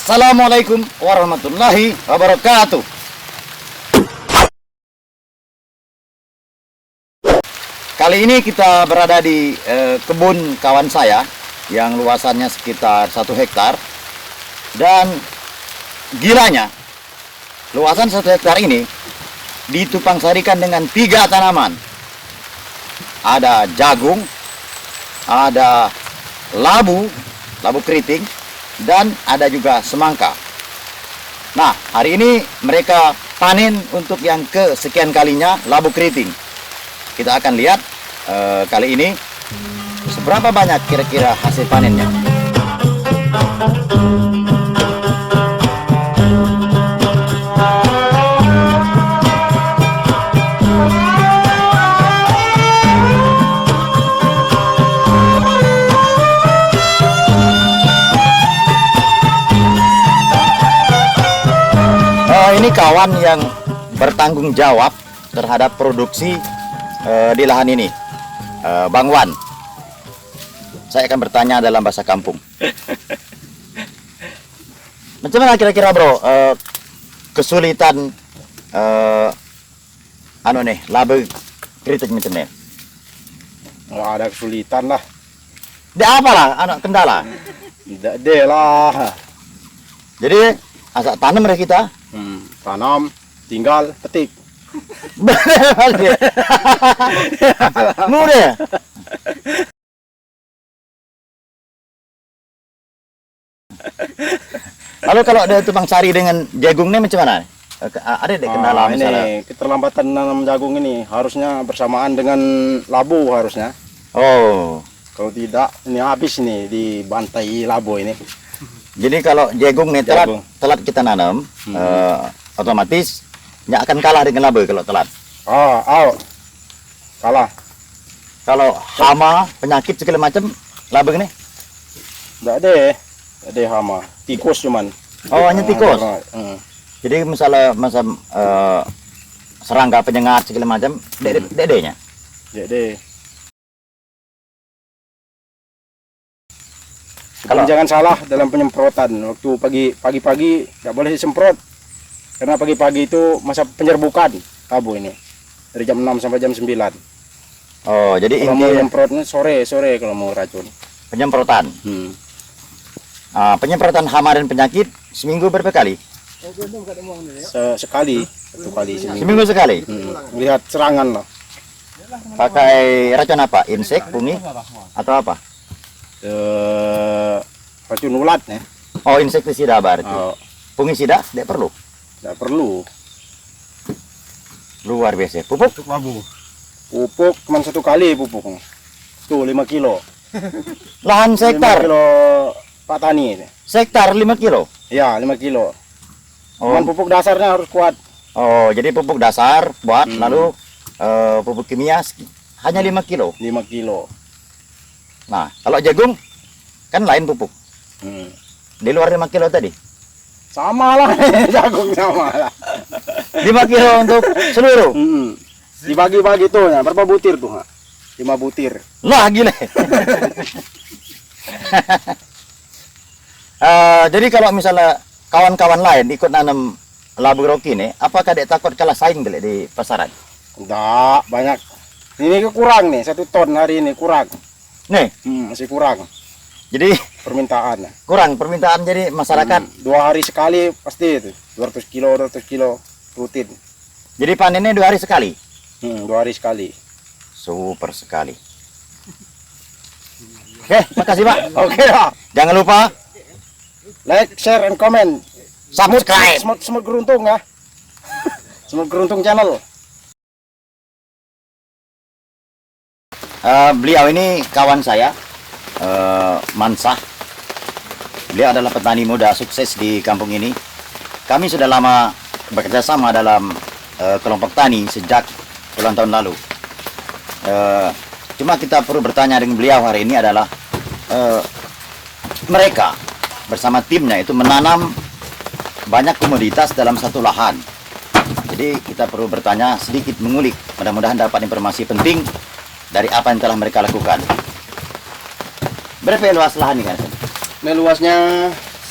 Assalamualaikum warahmatullahi wabarakatuh. Kali ini kita berada di kebun kawan saya yang luasannya sekitar 1 hektar. Dan gilanya, luasan 1 hektar ini ditupang sarikan dengan 3 tanaman. Ada jagung, ada labu keriting, dan ada juga semangka. Nah, hari ini mereka panen untuk yang kesekian kalinya labu keriting. Kita akan lihat kali ini seberapa banyak kira-kira hasil panennya. Ini kawan yang bertanggung jawab terhadap produksi di lahan ini, Bang Wan. Saya akan bertanya dalam bahasa kampung. Macam mana kira-kira bro kesulitan labu keriting macam ni? Oh, ada kesulitan lah. Dia apalah anak kendala? Tidak ada lah. Jadi asal tanam mereka kita. Tanam, tinggal petik. Mudah. Lalu kalau ada tukang sari dengan jagung ini macam mana? Ada kendala misalnya? Ini keterlambatan nanam jagung ini harusnya bersamaan dengan labu harusnya. Oh. Kalau tidak, ini habis nih dibantai labu ini. Jadi kalau jagung nih telat kita nanam, otomatis nggak akan kalah dengan labu kalau telat. Kalah. Kalau hama, penyakit segala macam, labu ini? Nggak ada hama. Tikus cuman. Oh, hanya tikus. Jadi misalnya serangga penyengat segala macam, dedenya. Jadi. Kalau jangan salah dalam penyemprotan, waktu pagi-pagi nggak boleh disemprot karena pagi-pagi itu masa penyerbukan labu ini dari jam 6 sampai jam 9. Oh, jadi kalau mau menyemprotnya sore kalau mau racun. Penyemprotan. Penyemprotan hama dan penyakit seminggu berapa kali? Sekali, 1 kali seminggu sekali. Lihat serangan lah. Pakai racun apa? Insek, fungi, atau apa? Racun ulat ya. Oh, insektisida berarti. Fungisida tidak perlu. Tidak perlu. Luar biasa. Pupuk? Pupuk cuma 1 kali pupuk. Tuh 5 kilo. Lahan sektar. 5 kilo Pak Tani. Sektar 5 kilo. Ya, 5 kilo. Oh. Cuman pupuk dasarnya harus kuat. Oh, jadi pupuk dasar buat lalu pupuk kimia hanya 5 kilo. 5 kilo. Nah, kalau jagung kan lain pupuk. Di luar 5 kilo tadi. Sama lah, jagung sama lah. 5 kilo untuk seluruh. Dibagi-bagi tuh ya, berapa butir tuh? 5 butir. Lah gila. Jadi kalau misalnya kawan-kawan lain ikut nanam labu roki nih, apakah dia takut kalah saing di pasaran? Enggak, banyak. Ini kurang nih, 1 ton hari ini kurang. Nih, masih kurang. Jadi permintaan. Kurang permintaan, jadi masyarakat 2 hari sekali pasti itu. 200 kilo rutin. Jadi panennya 2 hari sekali. 2 hari sekali. Super sekali. Oke, makasih Pak. Oke lah. Jangan lupa like, share, and comment. Subscribe. Semut Geruntung ya. Semut Geruntung channel. Beliau ini kawan saya, Mansah. Beliau adalah petani muda sukses di kampung ini. Kami sudah lama bekerja sama dalam kelompok tani sejak puluhan tahun lalu. Cuma kita perlu bertanya dengan beliau hari ini adalah mereka bersama timnya itu menanam banyak komoditas dalam satu lahan. Jadi kita perlu bertanya sedikit, mengulik, mudah-mudahan dapat informasi penting dari apa yang telah mereka lakukan. Berapa luas lahan ini kan? Ini luasnya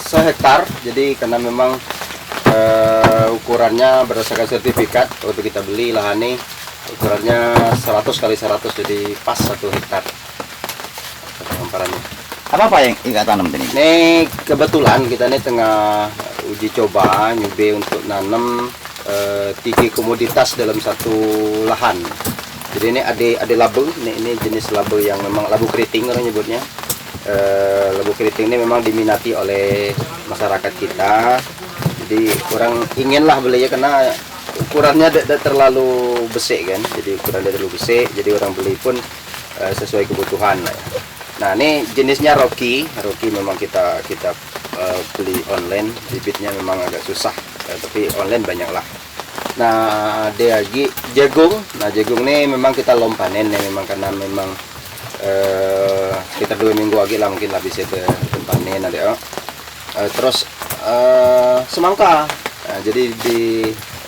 sehektar. Jadi karena memang ukurannya berdasarkan sertifikat waktu kita beli lahan ini ukurannya 100 kali 100, jadi pas 1 hektar hamparannya. Apa yang Ika tanam ini? Ini kebetulan kita ini tengah uji coba nyoba untuk nanam 3 komoditas dalam satu lahan. Jadi ini ada labu, ini jenis labu yang memang labu keriting orang nyebutnya. Labu keriting ini memang diminati oleh masyarakat kita. Jadi orang inginlah belinya karena ukurannya tidak terlalu besar kan. Jadi ukurannya terlalu besar, jadi orang beli pun sesuai kebutuhan. Nah ini jenisnya Rocky memang kita beli online, bibitnya memang agak susah, tapi online banyak lah. Nah ada lagi jagung. Nah jagung ini memang kita belum panen ya, memang karena memang sekitar 2 minggu lagi lah mungkin lah bisa panen ada. Terus semangka. Nah, jadi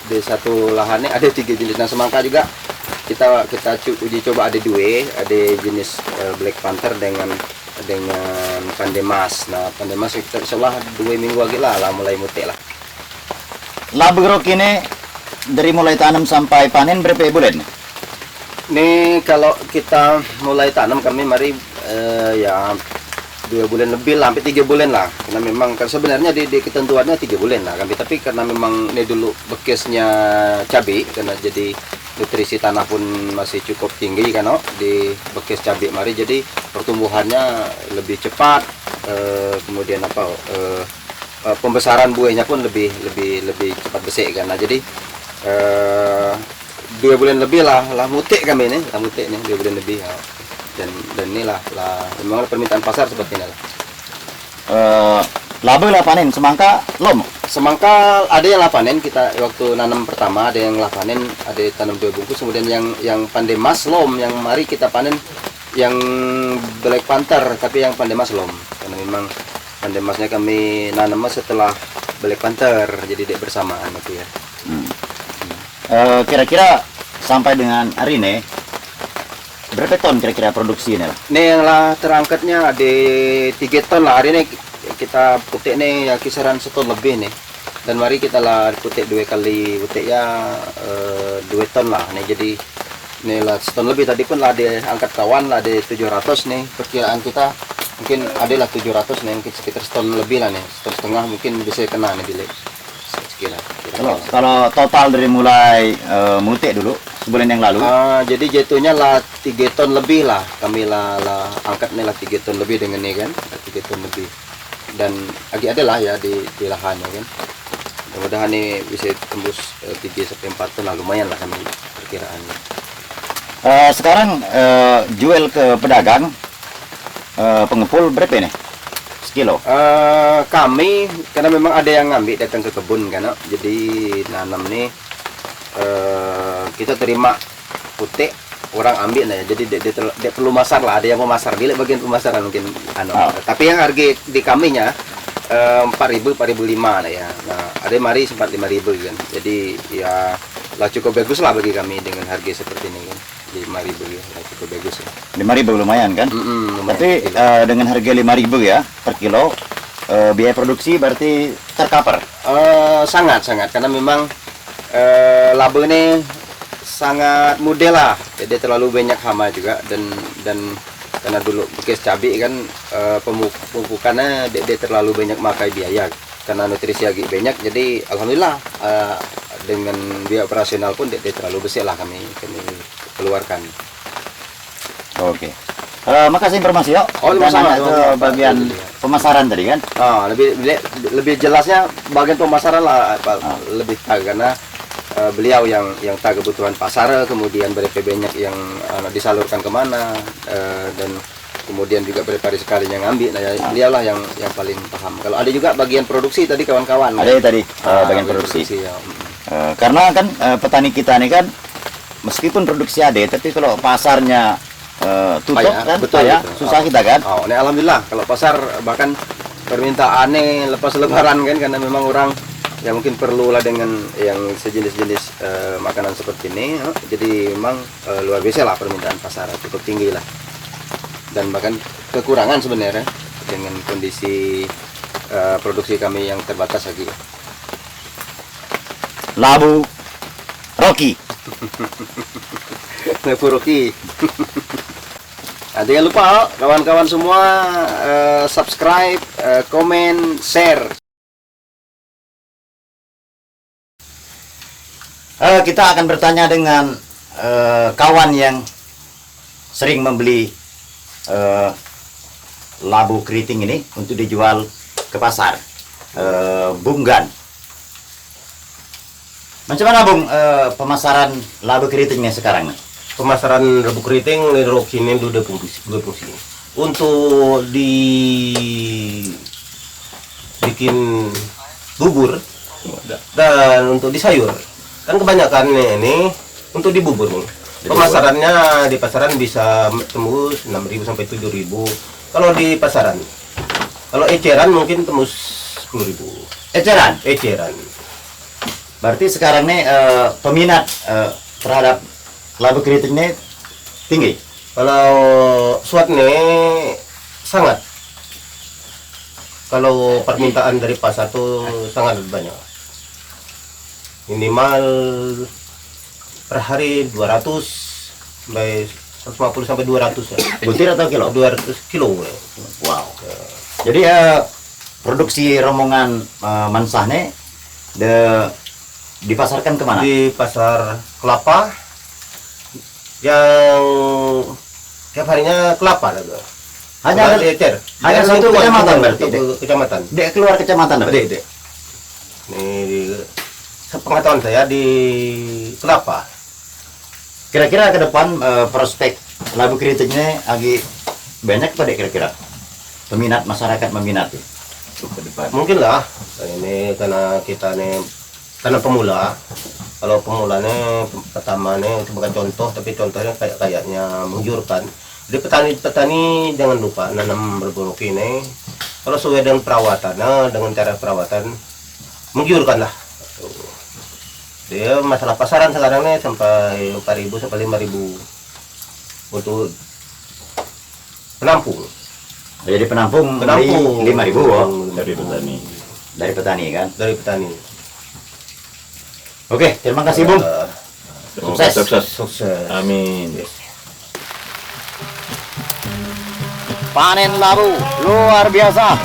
di satu lahannya ada 3 jenis. Nah semangka juga kita uji coba ada 2, ada jenis Black Panther dengan Pandemas. Nah Pandemas kita insyaallah 2 minggu lagi lah mulai mutek lah. Labu Rocky ini dari mulai tanam sampai panen berapa bulan? Ini kalau kita mulai tanam kami mari ya 2 bulan lebih lah, sampai 3 bulan lah. Karena memang kan sebenarnya di ketentuannya 3 bulan lah kami, tapi karena memang ini dulu bekasnya cabai, karena jadi nutrisi tanah pun masih cukup tinggi kan di bekas cabai mari, jadi pertumbuhannya lebih cepat, kemudian pembesaran buahnya pun lebih cepat besar kan. Nah jadi 2 bulan lebih lah mutek kami ini, 2 bulan lebih ya. Dan inilah memang permintaan pasar seperti ini lah. Labu lah panen, semangka lom. Semangka ada yang lah panen, kita waktu nanam pertama ada yang lah panen, ada tanam 2 bungkus, kemudian yang Pandemas lom, yang mari kita panen yang Black Panther, tapi yang Pandemas lom, karena memang Pandemasnya kami nanam setelah Black Panther, jadi dia bersamaan itu ya. Kira-kira sampai dengan hari ini berapa ton kira-kira produksi ini lah? Ini yang lah terangkatnya ada 3 ton lah hari ini. Kita putik nih ya kisaran 1 ton lebih nih, dan mari kita lah putik 2 kali putik ya 2 ton lah nih. Jadi ini lah 1 ton lebih, tadi pun lah ada angkat kawan lah ada 700 nih, perkiraan kita mungkin ada lah 700 nih, mungkin sekitar 1 ton lebih lah nih, 1,5 ton mungkin bisa kena nih bilik sekitar. Kalau total dari mulai mutik dulu sebulan yang lalu, jadi jatuhnya lah 3 ton lebih lah kami lah angkat nih lah 3 ton lebih dengan ini kan, 3 ton lebih. Dan lagi ada lah ya di lahannya kan, mudah-mudahan ini bisa tembus 3-4 ton lah, lumayan lah kami perkiraannya. Sekarang jual ke pedagang pengepul berapa nih sekilo? Kami karena memang ada yang ngambil datang ke kebun kan, jadi nanam nih kita terima putik orang ambil nah ya, jadi dia perlu masar lah, ada yang mau masar bilik bagian pemasaran mungkin tapi yang harga di kaminya 4.000 4.500 lah ya. Nah ada mari sempat 5.000 kan, jadi ya lah cukup bagus lah bagi kami dengan harga seperti ini kan, 5.000 ya lah cukup bagus ya. 5.000 lumayan kan? Lumayan. Tapi dengan harga 5.000 ya per kilo, biaya produksi berarti tercover? Sangat karena memang labu ini sangat mudah lah, jadi terlalu banyak hama juga, dan karena dulu bekas cabai kan pemupukannya dia terlalu banyak makai biaya, karena nutrisi lagi banyak, jadi alhamdulillah dengan biaya operasional pun dia terlalu besar lah kami keluarkan. Oke. Makasih informasi yuk. Oh, Dan sama, nanya ke bagian pemasaran tadi kan? Lebih jelasnya bagian pemasaran lah lebih karena beliau yang tahu kebutuhan pasar, kemudian berapa banyak yang disalurkan kemana, dan kemudian juga berapa sekali yang ngambil. Nah, beliau lah yang paling paham. Kalau ada juga bagian produksi tadi kawan-kawan. Ada tadi bagian produksi. Ya. Karena kan petani kita ini kan meskipun produksi ada, tapi kalau pasarnya tutup kan, betul. susah kita kan. Ini alhamdulillah kalau pasar bahkan permintaannya lepas lebaran kan, karena memang orang ya mungkin perlulah dengan yang sejenis-jenis makanan seperti ini, jadi memang luar biasa lah permintaan pasar, cukup tinggi lah, dan bahkan kekurangan sebenarnya dengan kondisi produksi kami yang terbatas lagi. Labu Rocky. Furoki. Nah, jangan lupa kawan-kawan semua subscribe, komen, share. Kita akan bertanya dengan kawan yang sering membeli labu keriting ini untuk dijual ke pasar, Bung Gan. Macam mana Bung pemasaran labu keritingnya sekarang? Pemasaran labu keriting lerok sini dua fungsi. Untuk bikin bubur dan untuk di sayur. Kan kebanyakan ini untuk di bubur nih. Pemasarannya di pasaran bisa tembus 6.000 sampai 7.000. Kalau di pasaran. Kalau eceran mungkin tembus 10.000. Eceran. Berarti sekarang nih peminat terhadap labu keriting ini tinggi. Kalau suat nih sangat. Kalau permintaan dari pasar tuh sangat banyak. Minimal per hari 200 sampai 150 sampai 200 ya. Butir atau kilo? 200 kilo. Ya. Wow. Jadi produksi rombongan Mansah nih dipasarkan kemana? Di pasar kelapa yang tiap harinya kelapa lah. Hanya satu kecamatan berarti. Kecamatan. Dek keluar kecamatan berarti. Dek. Ini sepengetahuan saya di kelapa. Kira-kira ke depan prospek labu keritingnya lagi banyak pada kira-kira peminat masyarakat meminati ke depan. Mungkin lah ini karena kita nih karena pemula. Kalau pemulanya pertama nih itu bukan contoh, tapi contohnya kayaknya menggiurkan. Jadi petani jangan lupa nanam labu ini. Kalau sesuai dengan perawatannya, dengan cara perawatan menggiurkan lah. Dia masalah pasaran sekarang nih sampai 4.000 sampai 5.000 untuk penampung. Jadi penampung 5.000 dari petani. Dari petani kan? Dari petani. Oke, terima kasih Bung. Sukses. Sukses. Amin. Panen labu luar biasa.